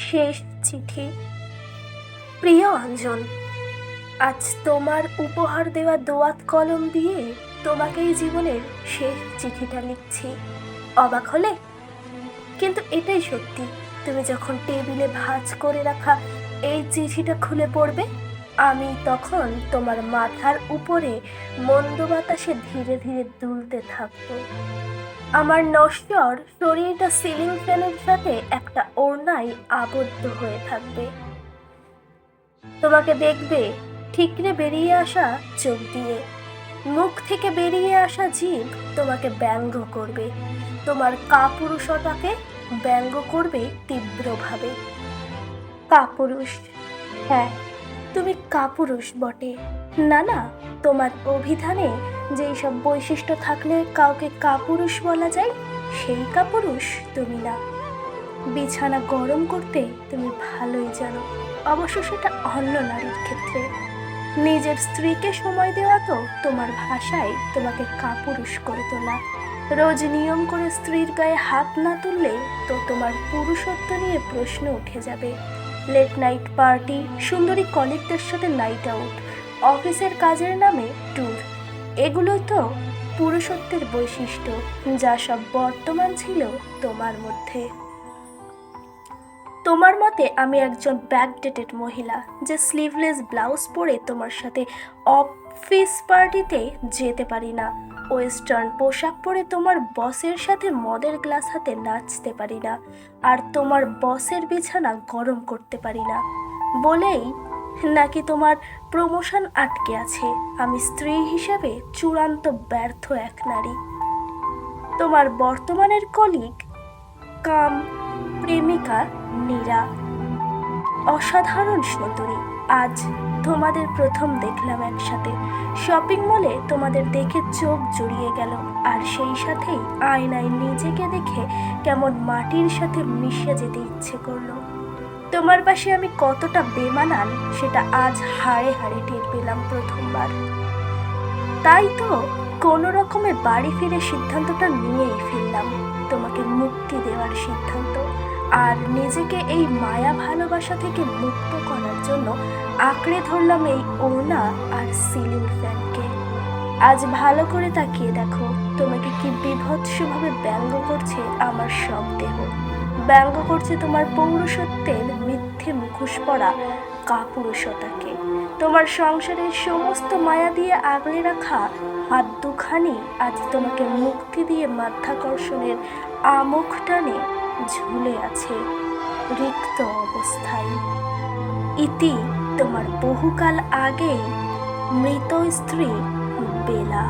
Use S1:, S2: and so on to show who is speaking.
S1: শেষ চিঠি। প্রিয় অঞ্জন, আজ তোমার উপহার দেওয়া দোয়াত কলম দিয়ে তোমাকে এই জীবনের শেষ চিঠিটা লিখছি। অবাক হলে? কিন্তু এটাই সত্যি। তুমি যখন টেবিলে ভাঁজ করে রাখা এই চিঠিটা খুলে পড়বে, আমি তখন তোমার মাথার উপরে মন্দ বাতাসে ধীরে ধীরে দুলতে থাকবো। আমার নশ্বর শরীরটা সিলিং ফ্যানের সাথে একটা ওড়নায় আবদ্ধ হয়ে থাকবে। তোমাকে দেখবে ঠিকরে বেরিয়ে আসা চোখ দিয়ে, মুখ থেকে বেরিয়ে আসা জিভ তোমাকে ব্যঙ্গ করবে, তোমার কাপুরুষতাকে ব্যঙ্গ করবে তীব্রভাবে। কাপুরুষ, হ্যাঁ, তুমি কাপুরুষ বটে। না না, তোমার অভিধানে যেই সব বৈশিষ্ট্য থাকলে কাউকে কাপুরুষ বলা যায়, সেই কাপুরুষ তুমি না। বিছানা গরম করতে তুমি ভালোই জানো, অবশ্য সেটা অন্য নারীর ক্ষেত্রে। নিজের স্ত্রীকে সময় দেওয়া তো তোমার ভাষায় তোমাকে কাপুরুষ করে তোলা। রোজ নিয়ম করে স্ত্রীর গায়ে হাত না তুললে তো তোমার পুরুষত্ব নিয়ে প্রশ্ন উঠে যাবে। লেট নাইট পার্টি, সুন্দরী কলিগদের সাথে নাইট আউট, অফিসের কাজের নামে ট্যুর, এগুলোই তো পুরুষত্বের বৈশিষ্ট্য, যা সব বর্তমান ছিল তোমার মধ্যে। তোমার মতে আমি একজন ব্যাকডেটেড মহিলা যে স্লিভলেস ব্লাউজ পরে তোমার সাথে অফিস পার্টিতে যেতে পারি না, ওয়েস্টার্ন পোশাক পরে তোমার বসের সাথে মদের গ্লাস হাতে নাচতে পারি না, আর তোমার বসের বিছানা গরম করতে পারি না বলেই নাকি তোমার প্রমোশন আটকে আছে। আমি স্ত্রী হিসেবে চূড়ান্ত ব্যর্থ এক নারী। তোমার বর্তমানের কলিগ কাম প্রেমিকা নীরা অসাধারণ সুন্দরী। আজ তোমাদের প্রথম দেখলাম একসাথে শপিং মলে, তোমাদের দেখে চোখ জুড়িয়ে গেল, আর সেই সাথেই আয়নায় নিজেকে দেখে কেমন মাটির সাথে মিশে যেতে ইচ্ছে করলো। তোমার পাশে আমি কতটা বেমানান সেটা আজ হাড়ে হাড়ে টের পেলাম প্রথমবার। তাই তো কোনো রকমে বাড়ি ফিরে সিদ্ধান্তটা নিয়েই ফেললাম, তোমাকে মুক্তি দেওয়ার সিদ্ধান্ত, আর নিজেকে এই মায়া ভালোবাসা থেকে মুক্ত করার জন্য আঁকড়ে ধরলাম এই ওড়না আর সিলিং ফ্যানকে। আজ ভালো করে তাকিয়ে দেখো, তোমাকে কি বীভৎসভাবে ব্যঙ্গ করছে আমার সব দেহ, ব্যঙ্গ করছে তোমার পৌরুষত্বের মিথ্যে মুখোশ পরা কাপুরুষতাকে। তোমার সংসারের সমস্ত মায়া দিয়ে আগলে রাখা হাত দুখানি আজ তোমাকে মুক্তি দিয়ে মাধ্যাকর্ষণের আমুখ টানে ঝুলে আছে রিক্ত অবস্থায়। ইতি তোমার বহুকাল আগে মৃত স্ত্রী বেলা।